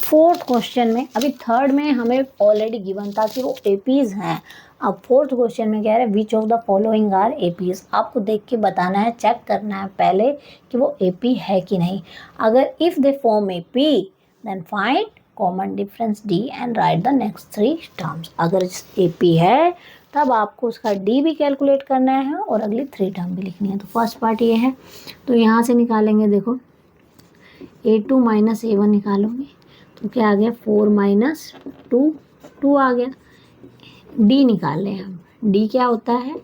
Fourth question में, अभी third में हमें ऑलरेडी गिवन था कि वो एपीज हैं। अब फोर्थ क्वेश्चन में कह रहे हैं which of the following are APs. आपको देख के बताना है, चेक करना है पहले कि वो एपी है कि नहीं। अगर if they form AP then find common difference d and write the next 3 terms. अगर एपी है तब आपको उसका डी भी कैलकुलेट करना है और अगली 3 टर्म भी लिखनी है। तो फर्स्ट पार्ट ये है, तो यहाँ से निकालेंगे, देखो a2 माइनस a1 निकालोगे तो क्या आ गया 4 माइनस 2 आ गया। डी निकाल लें हम, डी क्या होता है,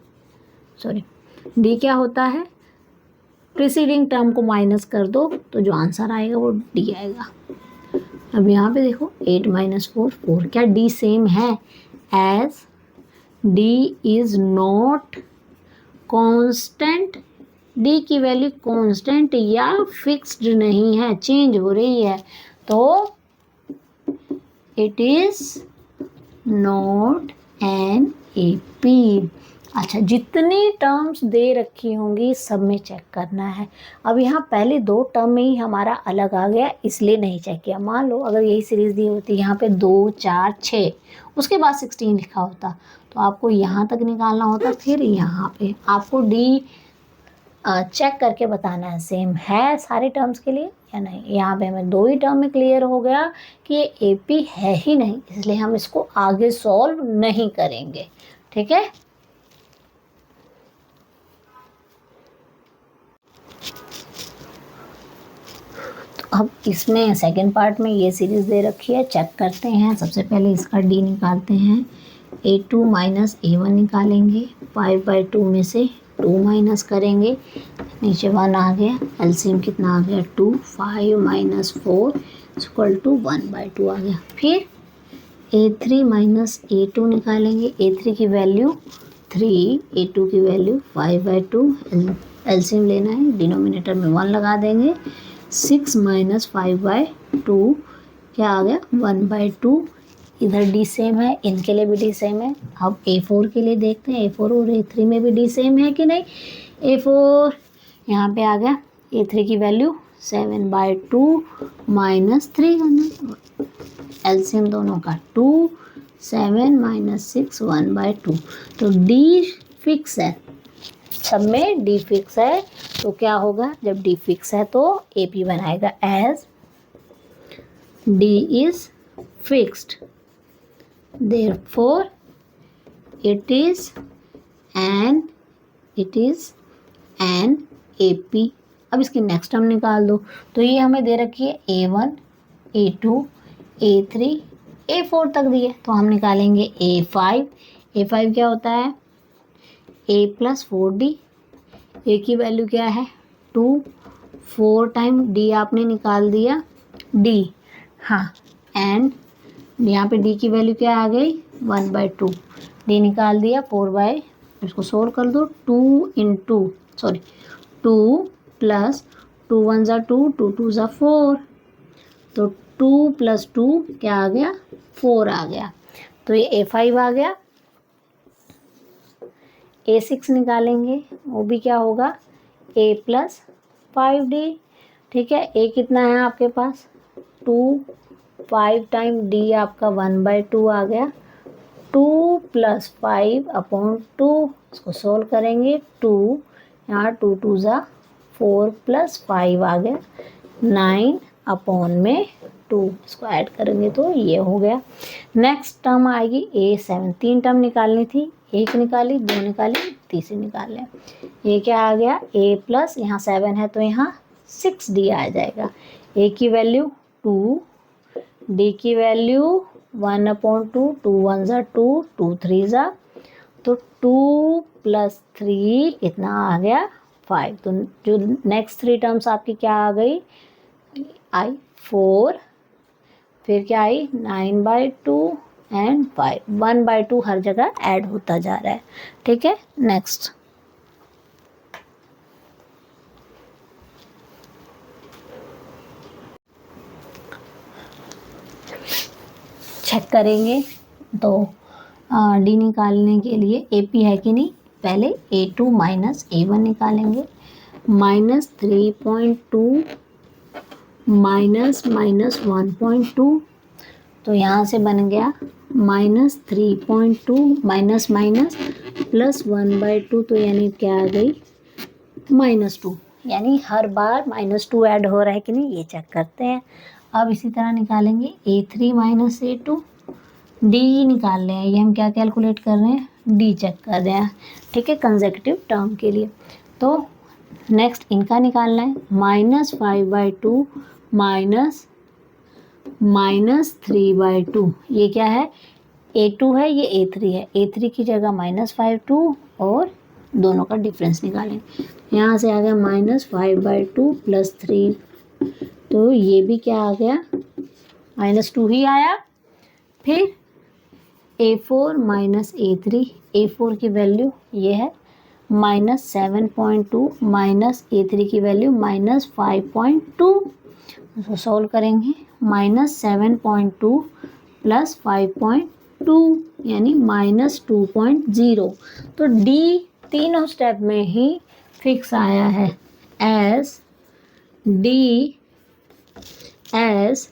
डी क्या होता है, प्रीसीडिंग टर्म को माइनस कर दो तो जो आंसर आएगा वो डी आएगा। अब यहाँ पे देखो 8 माइनस 4, क्या डी सेम है as d is not constant. D की वैल्यू कांस्टेंट या फिक्स्ड नहीं है, चेंज हो रही है, तो it is not an AP. अच्छा, जितनी टर्म्स दे रखी होंगी सब में चेक करना है। अब यहाँ पहले 2 टर्म में ही हमारा अलग आ गया, इसलिए नहीं चेक किया। मान लो अगर यही सीरीज दी होती यहाँ पे 2 4 6, उसके बाद 16 लिखा होता तो आपको यहाँ तक निकालना होता, फिर यहाँ पे आपको डी चेक करके बताना है सेम है सारे टर्म्स के लिए या नहीं। यहाँ पे हमें 2 ही टर्म में क्लियर हो गया कि ये एपी है ही नहीं, इसलिए हम इसको आगे सॉल्व नहीं करेंगे। ठीक है, तो अब इसमें सेकंड पार्ट में ये सीरीज दे रखी है, चेक करते हैं। सबसे पहले इसका डी निकालते हैं, a2 माइनस a1 निकालेंगे, 5/2 में से 2 माइनस करेंगे, नीचे 1 आ गया, एलसीएम कितना आ गया 2, 5 माइनस 4 इक्वल टू 1/2 आ गया। फिर a3 माइनस a2 निकालेंगे, a3 की वैल्यू 3, a2 की वैल्यू 5/2, एलसीएम लेना है, डिनोमिनेटर में 1 लगा देंगे, 6 माइनस 5/2 क्या आ गया 1/2। इधर डी सेम है, इनके लिए भी डी सेम है। अब a4 के लिए देखते हैं, a4 और a3 में भी डी सेम है कि नहीं। a4 यहाँ पे आ गया, a3 की वैल्यू 7/2 माइनस 3 करना, एलसीएम दोनों का 2, 7 माइनस 6 1/2। तो डी फिक्स है, सब में डी फिक्स है, तो क्या होगा जब डी फिक्स है तो एपी बनाएगा as d is fixed, therefore it is an AP। अब इसकी नेक्स्ट टर्म निकाल दो, तो ये हमें दे रखी है a1 a2 a3 a4 तक दी है, तो हम निकालेंगे a5। a5 क्या होता है a प्लस 4d, a की वैल्यू क्या है 2, 4 टाइम d आपने निकाल दिया d, हाँ, एंड यहाँ पे d की वैल्यू क्या आ गई 1/2, d निकाल दिया 4/, इसको सोल्व कर दो, 2 प्लस 2 1 ज़ा 2, 2 2 ज़ा 4, तो 2 प्लस 2 क्या आ गया 4 आ गया, तो ये a5 आ गया। a6 निकालेंगे, वो भी क्या होगा a प्लस 5d। ठीक है, a कितना है आपके पास 2, 5 टाइम d आपका 1/2 आ गया, 2 प्लस 5/2, इसको सोल्व करेंगे, 2 यहाँ 2 2 ज़ा 4 प्लस 5 आ गया, 9/2, इसको ऐड करेंगे तो ये हो गया। नेक्स्ट टर्म आएगी a7, 3 टर्म निकालनी थी, 1 निकाली, 2 निकाली, तीसरी निकाल लें। ये क्या आ गया a प्लस, यहाँ 7 है तो यहाँ 6d आ जाएगा, a की वैल्यू 2, d की वैल्यू 1/2, 2 1 ज़ा 2, 2 3 ज़ा, तो 2 प्लस 3 कितना आ गया 5। तो जो नेक्स्ट 3 टर्म्स आपकी क्या आ गई आई 4, फिर क्या आई 9/2 एंड 5, 1/2 हर जगह ऐड होता जा रहा है। ठीक है, नेक्स्ट चेक करेंगे, तो डी निकालने के लिए एपी है कि नहीं, पहले a2 माइनस a1 निकालेंगे, -3.2 माइनस 1.2 तो यहाँ से बन गया -3.2 माइनस माइनस प्लस 1/2, तो यानी क्या आ गई -2। यानी हर बार -2 ऐड हो रहा है कि नहीं, ये चेक करते हैं। अब इसी तरह निकालेंगे A3 माइनस A2, डी निकाल रहे हैं, ये हम क्या कैलकुलेट कर रहे हैं, डी चेक कर रहे हैं, ठीक है, कंसेक्यूटिव टर्म के लिए। तो नेक्स्ट इनका निकालना है, -5/2 -3/2, ये क्या है, A2 है, ये A3 है, A3 की जगह -5/2 और दोनों का डिफरेंस निकालेंगे। यहाँ से आ गया -5/2 + 3, तो ये भी क्या आ गया, -2 ही आया। फिर A4 माइनस A3, A4 की वैल्यू ये है -7.2 माइनस A3 की वैल्यू -5.2, तो सॉल्व करेंगे, -7.2 + 5.2 यानी -2.0। तो डी तीनों स्टेप में ही फिक्स आया है, as d is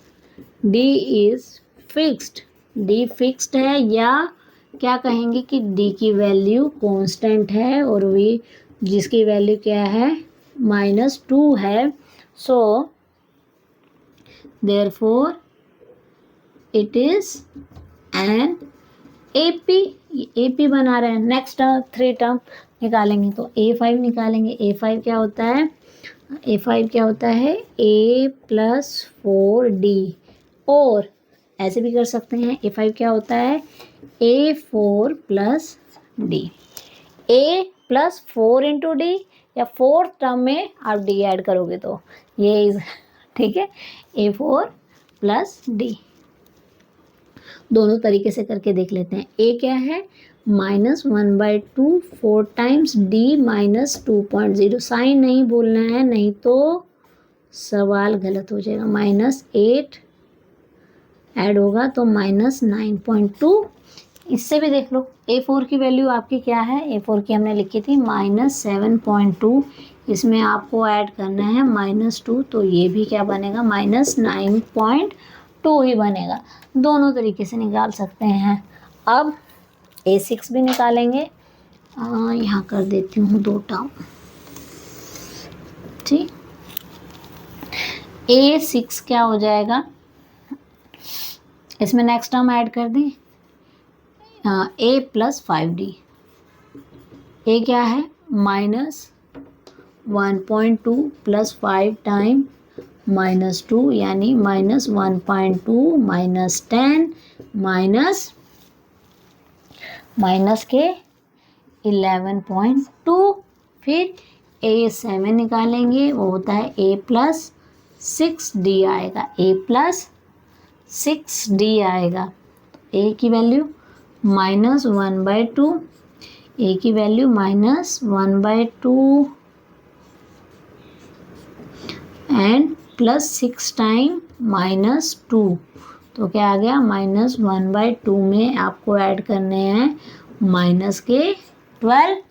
fixed, d fixed है, या क्या कहेंगे कि डी की वैल्यू कांस्टेंट है और वी जिसकी वैल्यू क्या है -2 है। So therefore it is an AP, AP बना रहे हैं। नेक्स्ट 3 टर्म निकालेंगे, तो A5 निकालेंगे। A5 क्या होता है, A5 क्या होता है, A + 4D, और ऐसे भी कर सकते हैं, A5 क्या होता है, A4 + D, A + 4 × D, या 4th टर्म में आप D ऐड करोगे तो ये ठीक है, A4 + D। दोनों तरीके से करके देख लेते हैं। A क्या है, -1/2 4 टाइम्स D -2.0, साइन नहीं बोलना है, नहीं तो सवाल गलत हो जाएगा। -8 ऐड होगा तो -9.2। इससे भी देख लो, A4 की वैल्यू आपकी क्या है, A4 की हमने लिखी थी -7.2, इसमें आपको ऐड करना है -2, तो ये भी क्या बनेगा, -9.2 ही बनेगा। दोनों तरीके से निकाल सकते हैं। अब A6 भी निकालेंगे, यहाँ कर देती हूँ 2 टर्म, ठीक। A6 क्या हो जाएगा, इसमें नेक्स्ट टर्म ऐड कर दें, A + 5D, A क्या है, -1.2 + 5 टाइम -2 यानी -1.2 -10 माइनस के 11.2। फिर A7 निकालेंगे, वो होता है A + 6D आएगा, A + 6D आएगा। A की वैल्यू -1/2, A की वैल्यू -1/2 एंड +6 टाइम -2, तो क्या आ गया, -1/2 में आपको ऐड करने हैं -12,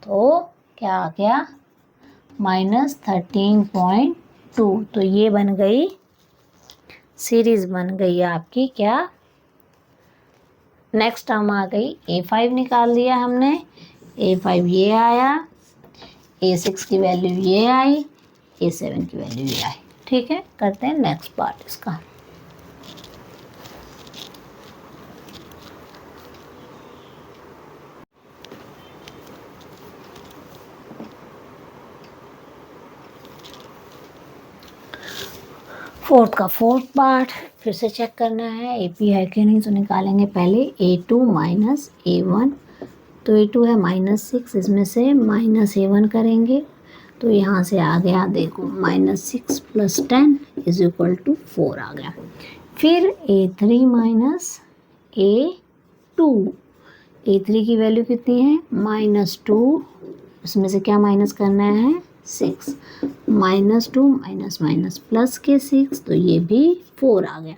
तो क्या आ गया, -13.2। तो ये बन गई सीरीज, बन गई आपकी क्या, नेक्स्ट टर्म आ गई A5 निकाल दिया हमने, A5 ये आया, A6 की वैल्यू ये आई, A7 की वैल्यू ये आई। ठीक है, करते हैं नेक्स्ट पार्ट इसका। फोर्थ पार्ट फिर से चेक करना है, AP है कि नहीं, तो निकालेंगे पहले A2 माइनस A1, तो A2 है -6, इसमें से -A1 करेंगे, तो यहाँ से आ गया, देखो -6 + 10 = 4 आ गया। फिर A3 माइनस A2, A3 की वैल्यू कितनी है, -2, इसमें से क्या माइनस करना है, 6, -2 माइनस प्लस के 6, तो ये भी 4 आ गया।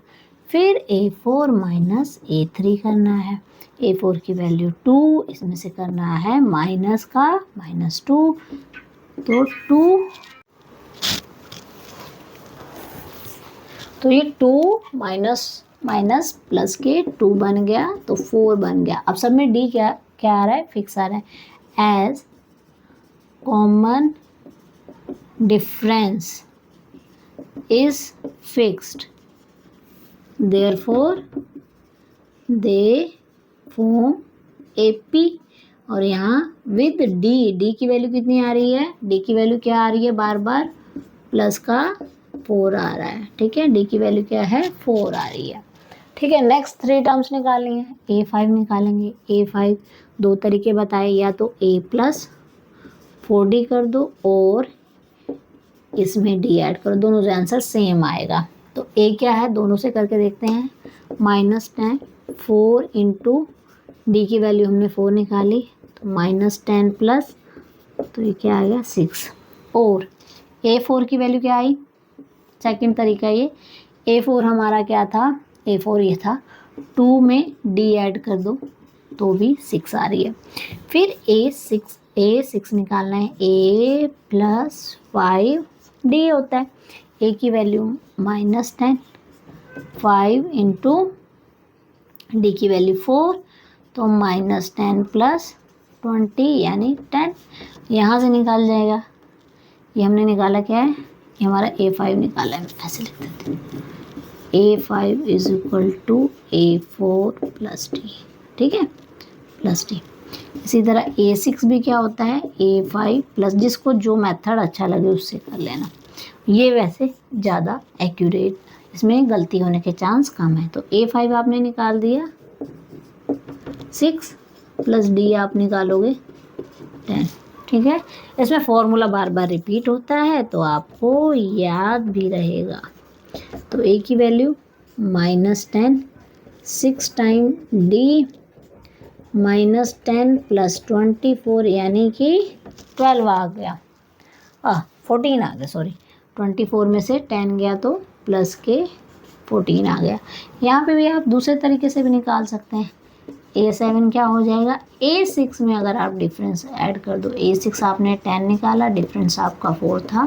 फिर A4 माइनस A3 करना है, A4 की वैल्यू 2, इसमें से करना है माइनस का -2, तो 2, तो ये 2 - माइनस प्लस के 2 बन गया तो 4 बन गया। अब सब में डी क्या क्या आ रहा है, फिक्स आ रहा है। As common difference is fixed therefore they form AP. और यहाँ विद डी, डी की वैल्यू कितनी आ रही है, डी की वैल्यू क्या आ रही है, बार बार प्लस का 4 आ रहा है। ठीक है, डी की वैल्यू क्या है, 4 आ रही है। ठीक है, नेक्स्ट 3 टर्म्स निकालनी है। A5 निकालेंगे। A5 दो तरीके बताए, या तो A प्लस 4D कर दो और इसमें D ऐड करो, दोनों से आंसर सेम आएगा। तो A क्या है, दोनों से करके देखते हैं। -10 4 इंटू डी की वैल्यू हमने 4 निकाली तो -10 प्लस, तो ये क्या आ गया 6। और A4 की वैल्यू क्या आई, सेकंड तरीका ये। A4 हमारा क्या था, A4 ये था 2 में D ऐड कर दो तो भी 6 आ रही है। फिर A6 निकालना है। A प्लस 5D होता है। A की वैल्यू -10, 5 इंटू डी की वैल्यू 4 तो -10 प्लस 20 यानी 10, यहाँ से निकाल जाएगा। ये हमने निकाला क्या है, ये हमारा A5 निकाला है, ऐसे लिख देते हैं। A5 is equal to A4 plus D। ठीक है, प्लस D। इसी तरह A6 भी क्या होता है, A5 प्लस, जिसको जो मेथड अच्छा लगे उससे कर लेना। ये वैसे ज़्यादा एक्यूरेट, इसमें गलती होने के चांस कम है। तो A5 आपने निकाल दिया 6 प्लस D आप निकालोगे 10। ठीक है, इसमें फॉर्मूला बार बार रिपीट होता है तो आपको याद भी रहेगा। तो A की वैल्यू -10, 6 टाइम D -10 प्लस 24 यानी कि 12 आ गया, 14 आ गया, सॉरी 24 में से 10 गया तो प्लस के 14 आ गया। यहाँ पे भी आप दूसरे तरीके से भी निकाल सकते हैं। A7 क्या हो जाएगा, A6 में अगर आप डिफरेंस ऐड कर दो, A6 आपने 10 निकाला, डिफरेंस आपका 4 था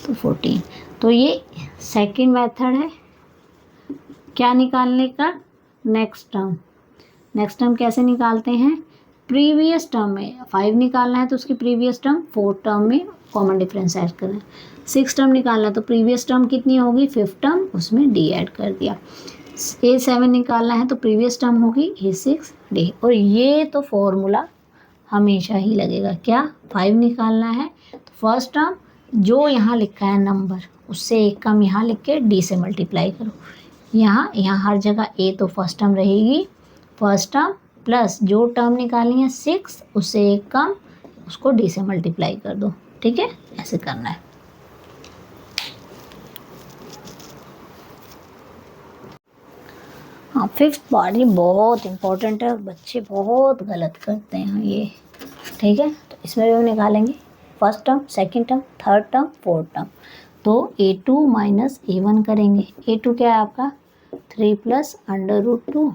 तो 14। तो ये सेकंड मेथड है क्या निकालने का, नेक्स्ट टर्म। नेक्स्ट टर्म कैसे निकालते हैं, प्रीवियस टर्म में 5 निकालना है तो उसकी प्रीवियस टर्म 4 टर्म में कॉमन डिफरेंस ऐड करना है। 6 टर्म निकालना है तो प्रीवियस टर्म कितनी होगी, 5th टर्म, उसमें D ऐड कर दिया। A7 निकालना है तो प्रीवियस टर्म होगी A6D। और ये तो फॉर्मूला हमेशा ही लगेगा। क्या, 5 निकालना है तो फर्स्ट टर्म जो यहाँ लिखा है नंबर उससे एक कम यहाँ लिख के D से मल्टीप्लाई करो। यहाँ हर जगह A तो फर्स्ट टर्म रहेगी, फर्स्ट टर्म प्लस जो टर्म निकालनी है 6 उससे एक कम, उसको D से मल्टीप्लाई कर दो। ठीक है, ऐसे करना है। हाँ, 5th पार्ट ये बहुत इम्पोर्टेंट है, बच्चे बहुत गलत करते हैं ये। ठीक है, तो इसमें भी हम निकालेंगे first term, second term, third term, fourth term. तो A2 माइनस A1 करेंगे। A2 क्या है आपका 3 प्लस √2,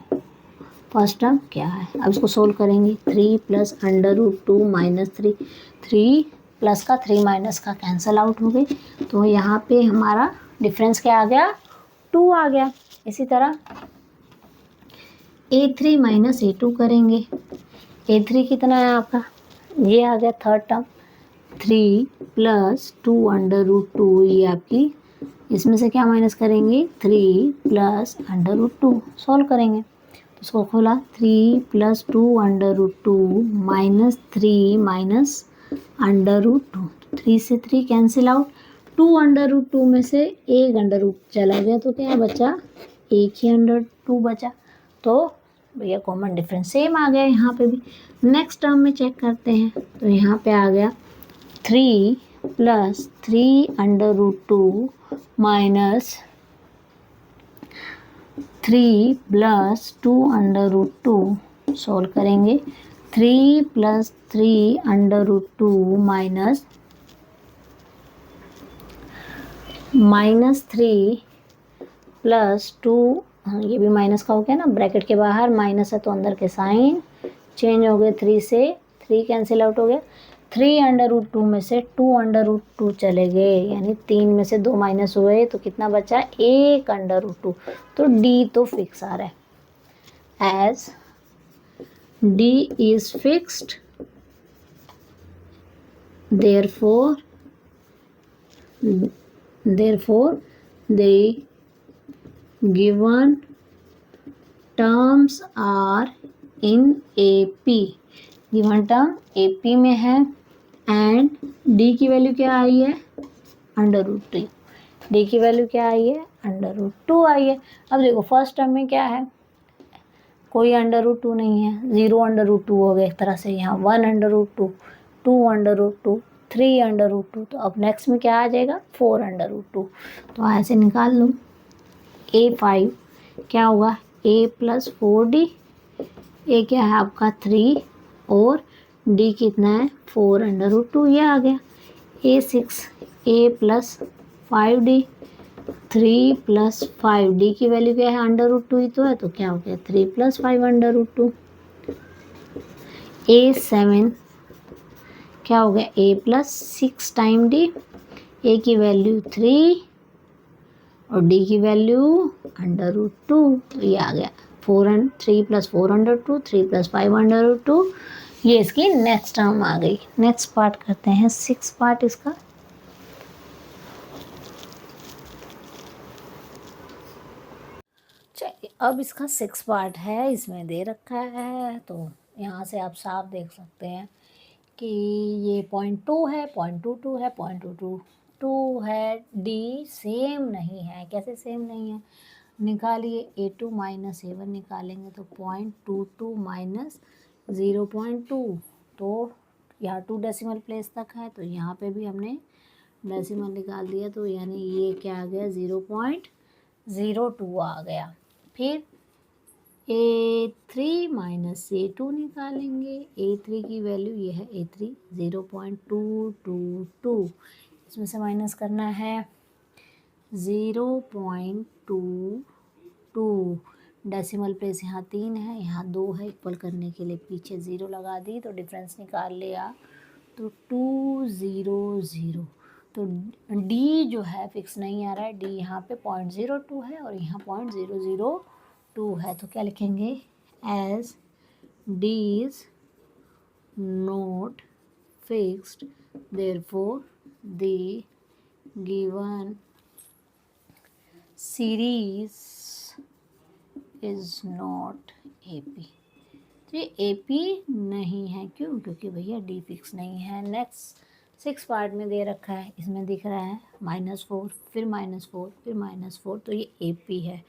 फर्स्ट टर्म क्या है, अब इसको सोल्व करेंगे। 3 प्लस √2 माइनस 3, 3 प्लस का 3 माइनस का कैंसल आउट हो गई, तो यहाँ पे हमारा डिफरेंस क्या आ गया, 2 आ गया। इसी तरह A3 माइनस A2 करेंगे। A3 कितना है आपका, ये आ गया थर्ड टर्म, 3 प्लस 2 ये आपकी, इसमें से क्या माइनस करेंगे, 3 प्लस √2 सॉल्व करेंगे। तो उसको खोला, 3 प्लस 2 माइनस 3 माइनस √2, 3 से 3 कैंसिल आउट, 2 में से एक √ चला गया तो क्या बचा, एक ही √2 बचा। तो भैया कॉमन डिफरेंस सेम आ गया यहाँ पे भी। नेक्स्ट टर्म में चेक करते हैं तो यहाँ पे आ गया 3 प्लस 3 माइनस 3 प्लस 2 सॉल्व करेंगे। 3 प्लस 3 माइनस 3 प्लस 2, ये भी माइनस का हो गया ना, ब्रैकेट के बाहर माइनस है तो अंदर के साइन चेंज हो गए, 3 से 3 कैंसिल आउट हो गया। 3√2 में से 2√2 चले गए, यानी 3 में से 2 माइनस हुए तो कितना बचा, 1√2। तो डी तो फिक्स आ रहा है। As d is fixed, therefore the given terms are in AP। Given term AP में है एंड D की वैल्यू क्या आई है, √2। D की वैल्यू क्या आई है, √2 आई है। अब देखो फर्स्ट टर्म में क्या है, कोई √2 नहीं है, 0√2 हो गया एक तरह से, यहाँ 1√2, 2√2, 3√2। तो अब नेक्स्ट में क्या आ जाएगा, 4√2। तो ऐसे निकाल लूँ, A5 क्या होगा, A + 4D। ए क्या है आपका 3 और D कितना है 4√2, ये आ गया। A6 A + 5D, 3 + 5D की वैल्यू क्या है, √2 ही तो है, तो क्या हो गया 3 + 5√2। A7 क्या हो गया, A + 6 टाइम D, A की वैल्यू 3 और D की वैल्यू √2, तो ये आ गया 3 + 4√2, 3 + 5√2। ये इसकी नेक्स्ट टर्म आ गई। नेक्स्ट पार्ट करते हैं, 6 पार्ट इसका। चलिए अब इसका 6 पार्ट है, इसमें दे रखा है, तो यहाँ से आप साफ देख सकते हैं कि ये 0.2 है, 0.22 है, 0.22 है। डी सेम नहीं है, कैसे सेम नहीं है, निकालिए A2 - A1 निकालेंगे तो 0.22 माइनस 0.2, तो यहाँ 2 डेसिमल प्लेस तक है, तो यहाँ पे भी हमने डेसिमल निकाल दिया, तो यानी ये क्या आ गया 0.02 आ गया। फिर A3 - A2 निकालेंगे, A3 की वैल्यू ये है, A3 0.222, इसमें से माइनस करना है 0.22, डेसिमल प्लेस यहाँ 3 है, यहाँ 2 है, इक्वल करने के लिए पीछे 0 लगा दी, तो डिफरेंस निकाल लिया, तो 200। तो डी जो है फिक्स नहीं आ रहा है, डी यहाँ पे 0.02 है और यहाँ 0.002 है, तो क्या लिखेंगे, as d is not fixed therefore the given series is not AP। तो ये AP नहीं है, क्यों, क्योंकि भैया डी फिक्स नहीं है। नेक्स्ट 6 पार्ट में दे रखा है, इसमें दिख रहा है -4, फिर -4, फिर -4, तो ये AP है।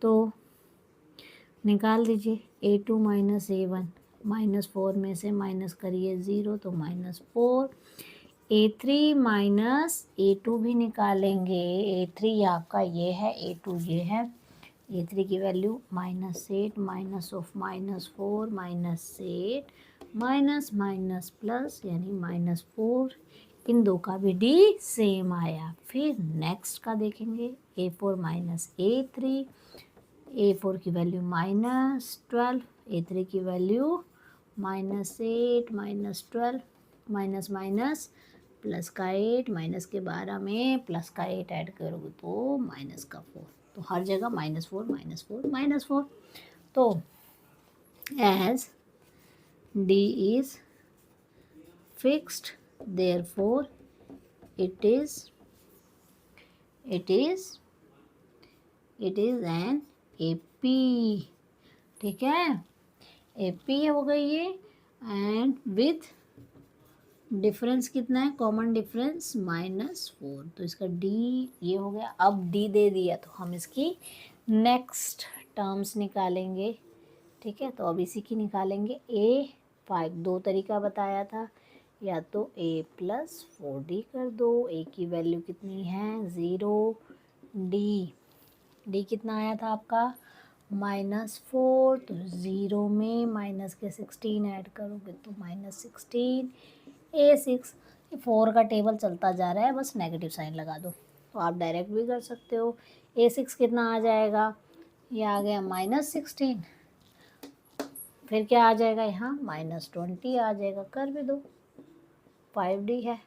तो निकाल दीजिए A2 - A1, -4 में से माइनस करिए 0, तो -4। A3 - A2 भी निकालेंगे, A3 आपका ये है, A2 ये है। A3 की वैल्यू -8 -4 -8 माइनस प्लस यानी -4, इन दो का भी D सेम आया। फिर नेक्स्ट का देखेंगे, A4 - A3, A4 की वैल्यू -12, A3 की वैल्यू -8 -12, माइनस माइनस प्लस का 8, माइनस के 12 में प्लस का 8 ऐड करोगे तो माइनस का 4, तो हर जगह -4 -4 -4। तो as D is fixed, therefore it is an AP। ठीक है, AP हो गई ये, एंड विथ डिफरेंस कितना है, कॉमन डिफरेंस -4, तो इसका D ये हो गया। अब D दे दिया तो हम इसकी नेक्स्ट टर्म्स निकालेंगे। ठीक है, तो अब इसी की निकालेंगे। A5 दो तरीका बताया था, या तो A + 4D कर दो, A की वैल्यू कितनी है 0, D कितना आया था आपका -4, तो 0 में माइनस के 16 ऐड करोगे तो -16। A6 4 का टेबल चलता जा रहा है, बस नेगेटिव साइन लगा दो, तो आप डायरेक्ट भी कर सकते हो। A6 कितना आ जाएगा, ये आ गया -16, फिर क्या आ जाएगा यहाँ -20 आ जाएगा, कर भी दो। 5D है,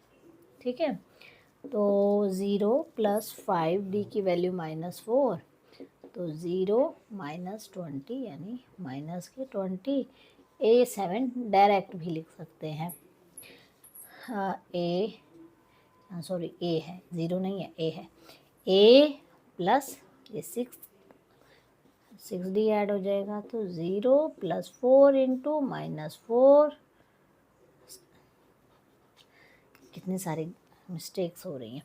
ठीक है। तो 0 + 5D की वैल्यू -4, तो 0 - 20 यानी माइनस के 20। A7 डायरेक्ट भी लिख सकते हैं। सॉरी ए है, 0 नहीं है, ए है। A प्लस ये 6D ऐड हो जाएगा, तो 0 + 4 इंटू -4, कितने सारे मिस्टेक्स हो रही हैं।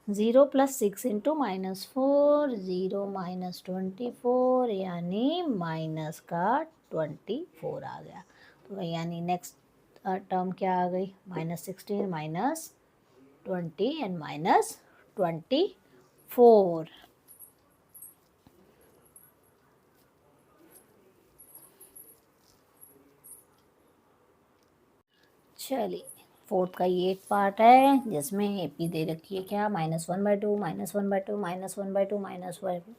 0 + 6 इंटू -4, 0 - 24 यानी माइनस का 24 आ गया। तो यानी नेक्स्ट टर्म क्या आ गई, -16 -20 एंड -24। चलिए, फोर्थ का ये एक पार्ट है जिसमें AP दे रखी है क्या, -1/2 -1/2 -1/2 -1/2।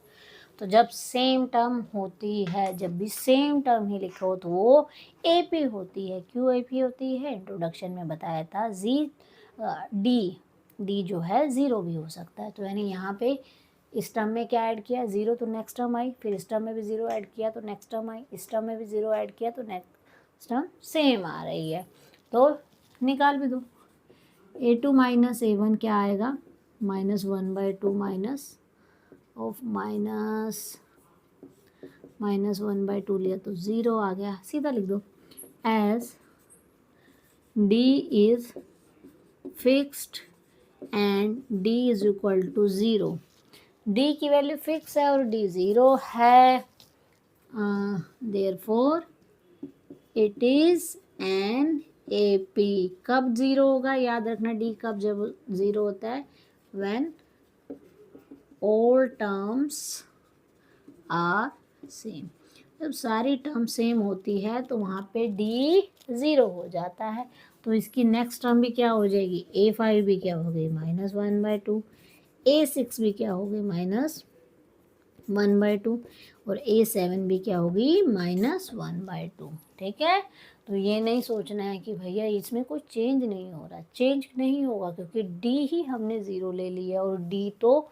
तो जब सेम टर्म होती है, जब भी सेम टर्म ही लिखो तो वो AP होती है। क्यों AP होती है, इंट्रोडक्शन में बताया था। D जो है 0 भी हो सकता है। तो यानी यहाँ पे इस टर्म में क्या ऐड किया, 0, तो नेक्स्ट टर्म आई, फिर इस टर्म में भी 0 ऐड किया तो नेक्स्ट टर्म आई, इस टर्म में भी 0 ऐड किया तो नेक्स्ट टर्म सेम आ रही है। तो निकाल भी दो। A2 - A1 क्या आएगा, -1/2 माइनस ऑफ -1/2 लिया तो 0 आ गया। सीधा लिख दो, as D is fixed and D is equal to 0। D की वैल्यू फिक्स है और D 0 है, therefore it is an AP। कब 0 होगा, याद रखना, D कब जब 0 होता है, when all terms are same. जब सारी टर्म सेम होती है तो वहाँ पे D 0 हो जाता है। तो इसकी नेक्स्ट टर्म भी क्या हो जाएगी, A5 भी क्या हो गई, -1/2, A6 भी क्या हो गई, -1/2, और A7 भी क्या होगी, -1/2। ठीक है। तो ये नहीं सोचना है कि भैया इसमें कोई चेंज नहीं हो रहा, चेंज नहीं होगा क्योंकि D ही हमने 0 ले लिया, और D तो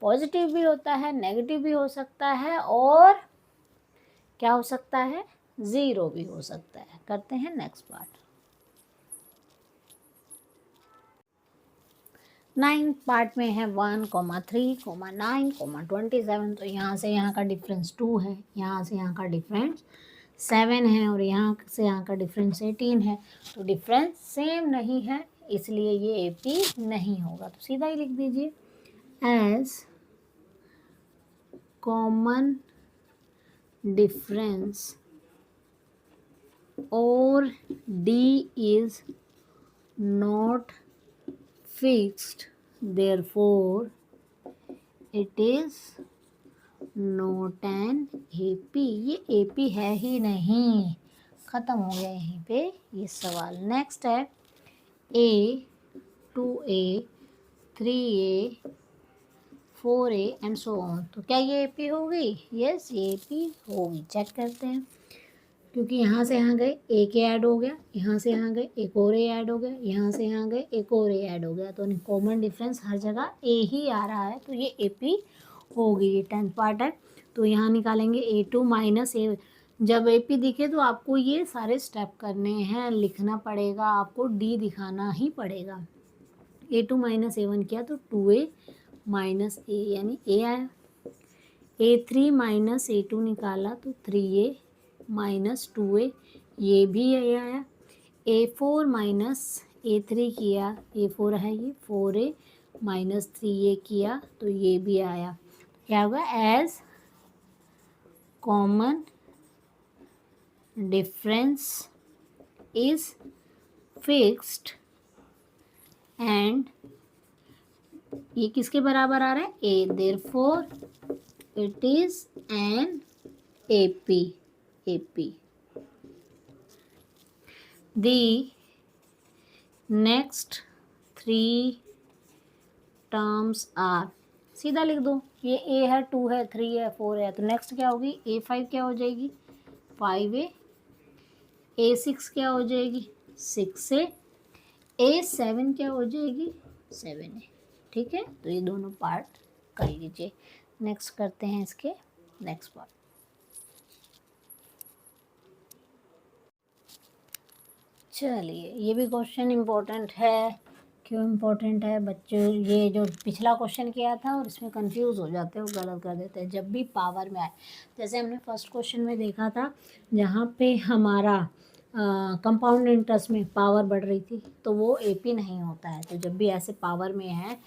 पॉजिटिव भी होता है, नेगेटिव भी हो सकता है, और क्या हो सकता है, 0 भी हो सकता है। करते हैं नेक्स्ट पार्ट। 9 पार्ट में है 1, 3, 9, 27। तो यहाँ से यहाँ का डिफरेंस 2 है, यहाँ से यहाँ का डिफरेंस 7 है, और यहाँ से यहाँ का डिफरेंस 18 है। तो डिफरेंस सेम नहीं है, इसलिए ये AP नहीं होगा। तो सीधा ही लिख दीजिए, एज कॉमन डिफरेंस और D is not fixed, therefore it is not an AP। ये AP है ही नहीं, ख़त्म हो गया यहीं पे ये सवाल। नेक्स्ट है A, 2A, 3A, 4A and so on. तो क्या ये AP होगी, यस ये AP होगी। चेक करते हैं, क्योंकि यहाँ से यहाँ गए एक ऐड हो गया, यहाँ से यहाँ गए एक और ऐड हो गया, यहाँ से यहाँ गए एक और ऐड हो गया, तो कॉमन डिफरेंस हर जगह A ही आ रहा है, तो ये AP होगी। ये 10th पार्ट है। तो यहाँ निकालेंगे A2 - A। जब AP दिखे तो आपको ये सारे स्टेप करने हैं, लिखना पड़ेगा, आपको D दिखाना ही पड़ेगा। A2 - A1 किया तो 2A - A यानी A आया। A3 - A2 निकाला तो 3A -2A, ये भी ये आया। A4 - A3 किया, A4 है ये, 4A -3A किया तो ये भी आया। क्या होगा, as common difference is fixed and ये किसके बराबर आ रहा है, A, therefore it is an AP। The next 3 terms are, सीधा लिख दो, ये A है, 2 है, 3 है, 4 है, तो नेक्स्ट क्या होगी, A5 क्या हो जाएगी, 5A, A6 क्या हो जाएगी, 6A, A7 क्या हो जाएगी 7A, ठीक है। तो ये दोनों पार्ट कर लीजिए। नेक्स्ट करते हैं इसके नेक्स्ट पार्ट। चलिए ये भी क्वेश्चन इम्पोर्टेंट है। क्यों इम्पोर्टेंट है बच्चों, ये जो पिछला क्वेश्चन किया था और इसमें कंफ्यूज हो जाते हैं, वो गलत कर देते हैं जब भी पावर में आए। जैसे हमने फर्स्ट क्वेश्चन में देखा था, जहाँ पे हमारा कंपाउंड इंटरेस्ट में पावर बढ़ रही थी, तो वो एपी नहीं होता है। तो जब भी ऐसे पावर में है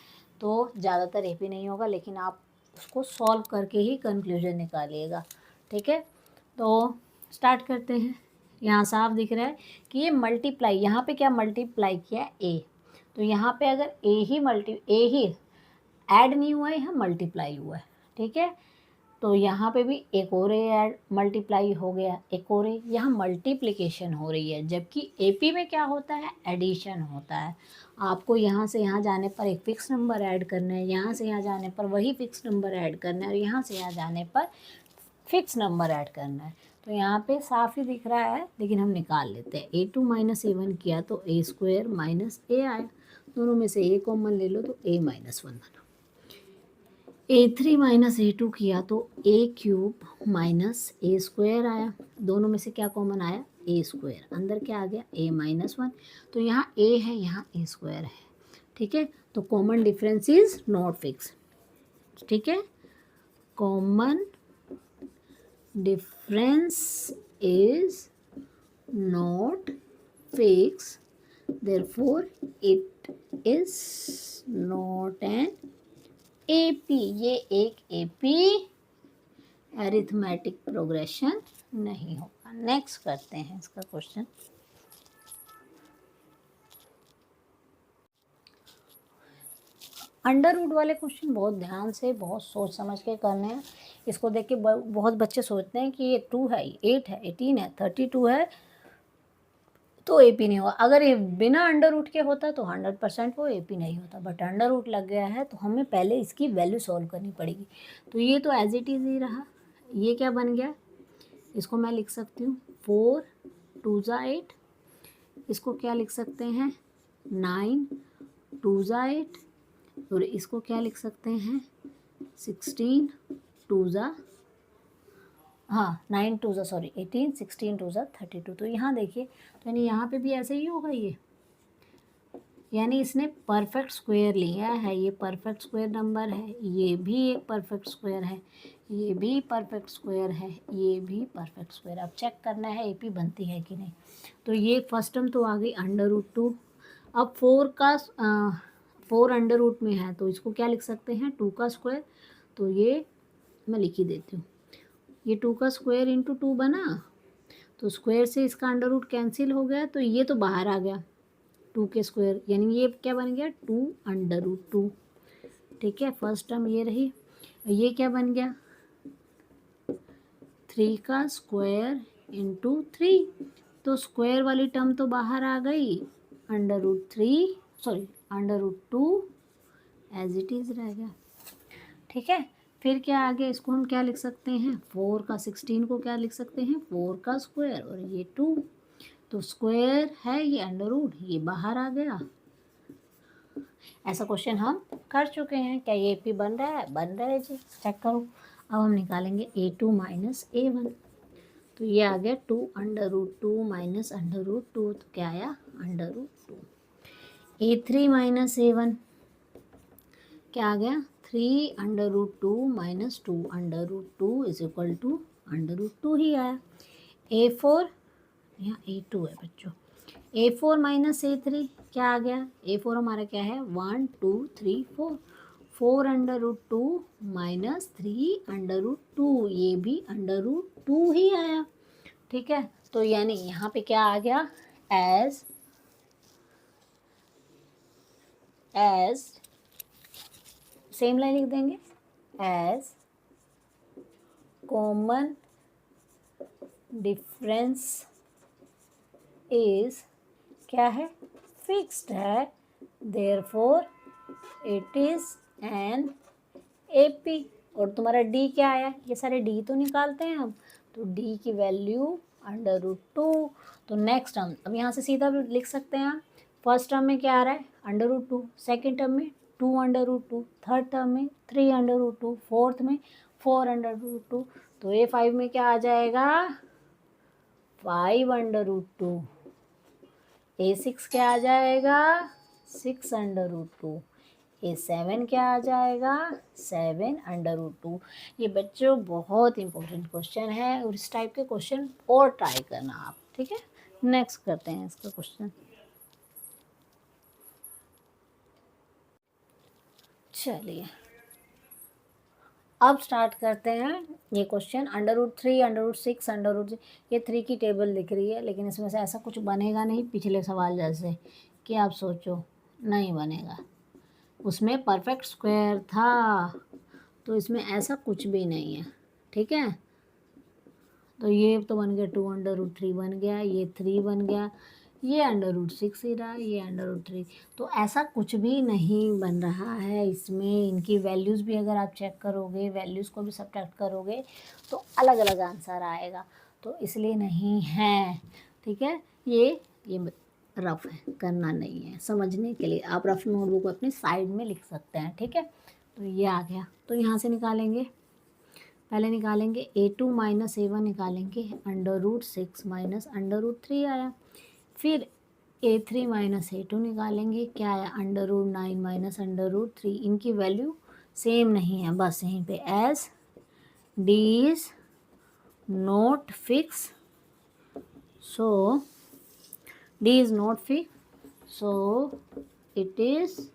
तो ज़्यादातर एपी नहीं होगा, लेकिन आप उसको सॉल्व करके ही कंक्लूजन निकालिएगा, ठीक है। तो स्टार्ट करते हैं। यहाँ साफ दिख रहा है कि ये मल्टीप्लाई, यहाँ पे क्या मल्टीप्लाई किया ए, तो यहाँ पे अगर ए ही ऐड नहीं हुआ है, यहाँ मल्टीप्लाई हुआ है, ठीक है। तो यहाँ पे भी एक और ऐड मल्टीप्लाई हो गया, एक और यहाँ मल्टीप्लिकेशन हो रही है। जबकि एपी में क्या होता है, एडिशन होता है। आपको यहाँ से यहाँ जाने पर एक फिक्स नंबर ऐड करना है, यहाँ से यहाँ जाने पर वही फिक्स नंबर ऐड करना है, और यहाँ से यहाँ जाने पर फिक्स नंबर ऐड करना है। तो यहाँ पे साफ ही दिख रहा है, लेकिन हम निकाल लेते हैं। A2 माइनस A1 किया तो A² माइनस A आया, दोनों में से A कॉमन ले लो तो A माइनस 1 बना। A3 माइनस A2 किया तो A³ माइनस A² आया, दोनों में से क्या कॉमन आया, A², अंदर क्या आ गया, A माइनस 1। तो यहाँ A है, यहाँ A² है, ठीक है। तो common difference is not fix, ठीक है। Common difference is not fixed, therefore it is not an AP। ये एक AP अरिथमेटिक प्रोग्रेशन नहीं होगा। नेक्स्ट करते हैं इसका क्वेश्चन। अंडर रूट वाले क्वेश्चन बहुत ध्यान से, बहुत सोच समझ के करने हैं। इसको देख के बहुत बच्चे सोचते हैं कि ये 2 है, 8 है, 18 है, 32 है, तो एपी नहीं होगा। अगर ये बिना अंडर रूट के होता तो 100% वो एपी नहीं होता, बट अंडर रूट लग गया है तो हमें पहले इसकी वैल्यू सॉल्व करनी पड़ेगी। तो ये तो एज इट इज़ ही रहा। ये क्या बन गया, इसको मैं लिख सकती हूँ 4 2 ज़ा 8, इसको क्या लिख सकते हैं 9 2 ज़ा 8, और इसको क्या लिख सकते हैं 16 2 ज़ा, हाँ 9 2 ज़ा सॉरी 18, 16 2 ज़ा 32। तो यहाँ देखिए, तो यानी यहाँ पे भी ऐसे ही होगा ये, यानी इसने परफेक्ट स्क्वायर लिया है। ये परफेक्ट स्क्वायर नंबर है, ये भी एक परफेक्ट स्क्वायर है, ये भी परफेक्ट स्क्वायर है, ये भी परफेक्ट स्क्वायर। अब चेक करना है एपी बनती है कि नहीं। तो ये फर्स्ट टर्म तो आ गई √2। अब 4 अंडर रूट में है, तो इसको क्या लिख सकते हैं 2 का स्क्वायर। तो ये मैं लिख ही देती हूँ, ये 2 का स्क्वायर इंटू 2 बना, तो स्क्वायर से इसका अंडर रूट कैंसिल हो गया, तो ये तो बाहर आ गया 2 के स्क्वायर, यानी ये क्या बन गया 2 √2, ठीक है। फर्स्ट टर्म ये रही। ये क्या बन गया 3 का स्क्वायर इंटू 3, तो स्क्वायर वाली टर्म तो बाहर आ गई, √2 एज इट इज़ रह गया, ठीक है। फिर क्या आ गया, इसको हम क्या लिख सकते हैं 4 का 16 को क्या लिख सकते हैं 4 का स्क्वायर, और ये 2, तो स्क्वायर है ये अंडर रूट, ये बाहर आ गया। ऐसा क्वेश्चन हम कर चुके हैं। क्या ये एपी बन रहा है, बन रहा है जी, चेक करो। अब हम निकालेंगे A2 माइनस A1, तो ये आ गया 2 √2 माइनस √2, तो क्या आया √2। A3 माइनस A1 क्या आ गया 3 √2 माइनस 2 √2 इज इक्वल टू √2 ही आया। A4, यहाँ A2 है बच्चों, A4 माइनस A3 क्या आ गया, A4 हमारा क्या है 1 2 3 4, 4 √2 माइनस 3 √2, ये भी √2 ही आया, ठीक है। तो यानी यहाँ पे क्या आ गया, एज सेम लाइन लिख देंगे, एज कॉमन डिफरेंस इज क्या है, फिक्स्ड है, therefore it is an AP. और तुम्हारा डी क्या आया, ये सारे डी तो निकालते हैं हम, तो डी की वैल्यू √2। तो नेक्स्ट हम अब यहाँ से सीधा भी लिख सकते हैं फर्स्ट टर्म में क्या आ रहा है √2, सेकेंड टर्म में 2√2, थर्ड टर्म में 3√2, फोर्थ में 4√2, तो ये 5 में क्या आ जाएगा 5√2, A6 क्या आ जाएगा 6√2, A7 क्या आ जाएगा 7√2। ये बच्चों बहुत इंपॉर्टेंट क्वेश्चन है और इस टाइप के क्वेश्चन और ट्राई करना आप, ठीक है। नेक्स्ट करते हैं इसका क्वेश्चन। चलिए अब स्टार्ट करते हैं ये क्वेश्चन। √3, √6, ये 3 की टेबल दिख रही है, लेकिन इसमें से ऐसा कुछ बनेगा नहीं पिछले सवाल जैसे कि आप सोचो, नहीं बनेगा। उसमें परफेक्ट स्क्वायर था, तो इसमें ऐसा कुछ भी नहीं है, ठीक है। तो ये तो बन गया 2√3 बन गया, ये 3 बन गया, ये √6 ही रहा, ये √3। तो ऐसा कुछ भी नहीं बन रहा है इसमें। इनकी वैल्यूज़ भी अगर आप चेक करोगे, वैल्यूज़ को भी सब्ट्रैक्ट करोगे तो अलग अलग आंसर आएगा, तो इसलिए नहीं है, ठीक है। ये रफ है, करना नहीं है, समझने के लिए आप रफ नोटबुक अपनी साइड में लिख सकते हैं, ठीक है। तो ये आ गया, तो यहाँ से निकालेंगे, पहले निकालेंगे A2 माइनस A1 निकालेंगे, √6 माइनस √3 आया। फिर A3 माइनस A2 निकालेंगे, क्या आया √9 माइनस √3। इनकी वैल्यू सेम नहीं है, बस यहीं पे as D is not fix, so D is not fix, so it is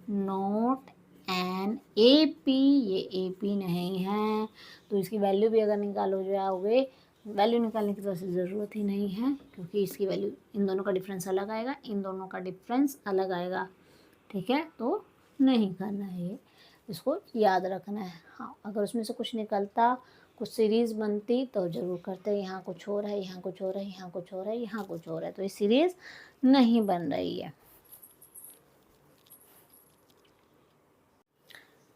not an AP। ये AP नहीं है, तो इसकी वैल्यू भी अगर निकालो जाओगे, वैल्यू निकालने की तो ज़रूरत ही नहीं है, क्योंकि इसकी वैल्यू, इन दोनों का डिफरेंस अलग आएगा, इन दोनों का डिफरेंस अलग आएगा, ठीक है। तो नहीं करना है ये, इसको याद रखना है। हाँ, अगर उसमें से कुछ निकलता, कुछ सीरीज़ बनती तो ज़रूर करते, यहाँ कुछ और है, यहाँ कुछ और है, यहाँ कुछ और है, यहाँ कुछ और है, तो ये सीरीज़ नहीं बन रही है।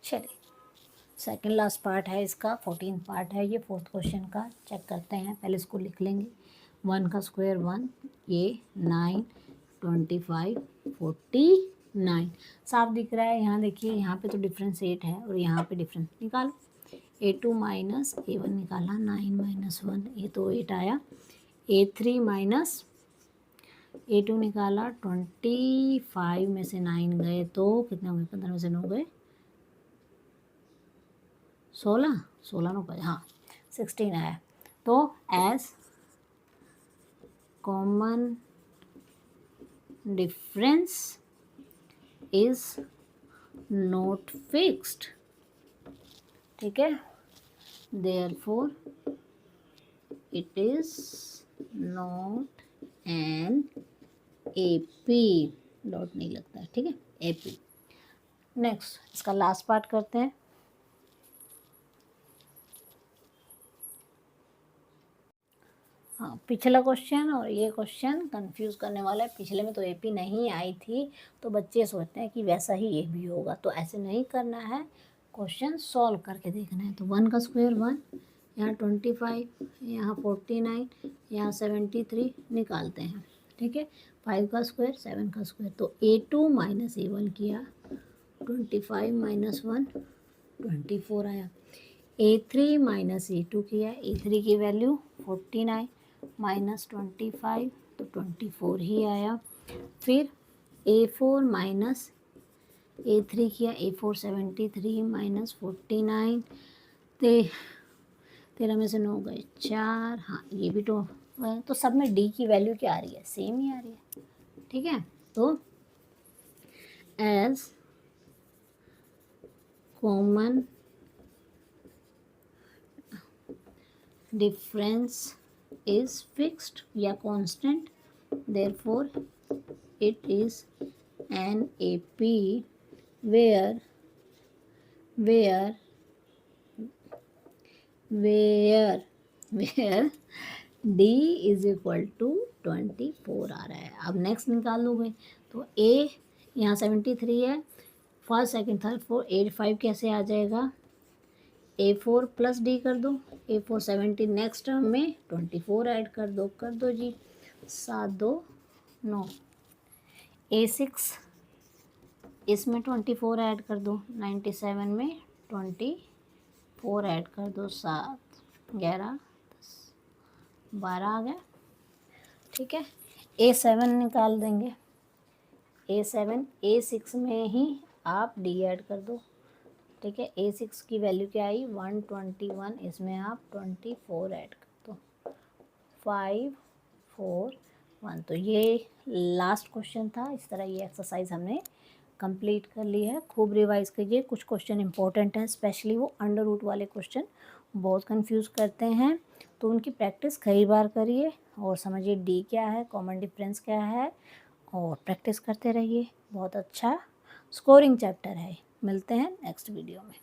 चलिए सेकेंड लास्ट पार्ट है इसका, 14 पार्ट है ये, फोर्थ क्वेश्चन का। चेक करते हैं, पहले इसको लिख लेंगे। 1 का स्क्वायर 1, ये 9, 25, 49 साफ दिख रहा है। यहाँ देखिए, यहाँ पे तो डिफरेंस 8 है और यहाँ पे डिफरेंस निकालो। A2 माइनस A1 निकाला, 9 माइनस 1, ये तो 8 आया। A3 माइनस A2 निकाला, 25 में से 9 गए तो कितने हो गए, 15 में से 9 गए 16, 16 नो पर, हाँ 16 आया। तो as common difference is not fixed, ठीक है, therefore it is not an AP। Dot नहीं लगता है, ठीक है, AP। नेक्स्ट इसका लास्ट पार्ट करते हैं। हाँ, पिछला क्वेश्चन और ये क्वेश्चन कंफ्यूज करने वाला है। पिछले में तो AP नहीं आई थी, तो बच्चे सोचते हैं कि वैसा ही ये भी होगा, तो ऐसे नहीं करना है, क्वेश्चन सॉल्व करके देखना है। तो 1 का स्क्वायर 1, यहाँ 25, यहाँ 49, यहाँ 73 निकालते हैं, ठीक है। 5 का स्क्वायर 7 का स्क्वायर, तो A2 माइनस A1 किया, 25 माइनस 1 24 आया। A3 माइनस A2 किया, A3 की वैल्यू 49 माइनस 25, तो 24 ही आया। फिर A4 माइनस A3 किया, A4 73 माइनस 49, 13 में से 9 गए 4, हाँ ये भी तो सब में D की वैल्यू क्या आ रही है, सेम ही आ रही है, ठीक है। तो as common difference is fixed या constant, therefore it is an AP where D is equal to 24 आ रहा है। अब नेक्स्ट निकाल लोगे, तो A यहाँ 73 है, फर्स्ट सेकंड थर्ड फोर्थ 8 5 कैसे आ जाएगा, A4 प्लस D कर दो, A4 70, नेक्स्ट टर्म में 24 ऐड कर दो जी, 7 2 9, A6 इसमें 24 ऐड कर दो, 97 में 24 ऐड कर दो, 7 11 10 12 आ गया। ठीक है, A7 निकाल देंगे, A7 A6 में ही आप D ऐड कर दो। ठीक है, A6 की वैल्यू क्या आई 121, इसमें आप 24 ऐड कर दो, 5 4 1। तो ये लास्ट क्वेश्चन था। इस तरह ये एक्सरसाइज हमने कंप्लीट कर ली है। खूब रिवाइज कीजिए, कुछ क्वेश्चन इंपॉर्टेंट हैं, स्पेशली वो अंडर रूट वाले क्वेश्चन बहुत कंफ्यूज करते हैं, तो उनकी प्रैक्टिस कई बार करिए और समझिए डी क्या है, कॉमन डिफरेंस क्या है, और प्रैक्टिस करते रहिए। बहुत अच्छा स्कोरिंग चैप्टर है। मिलते हैं नेक्स्ट वीडियो में।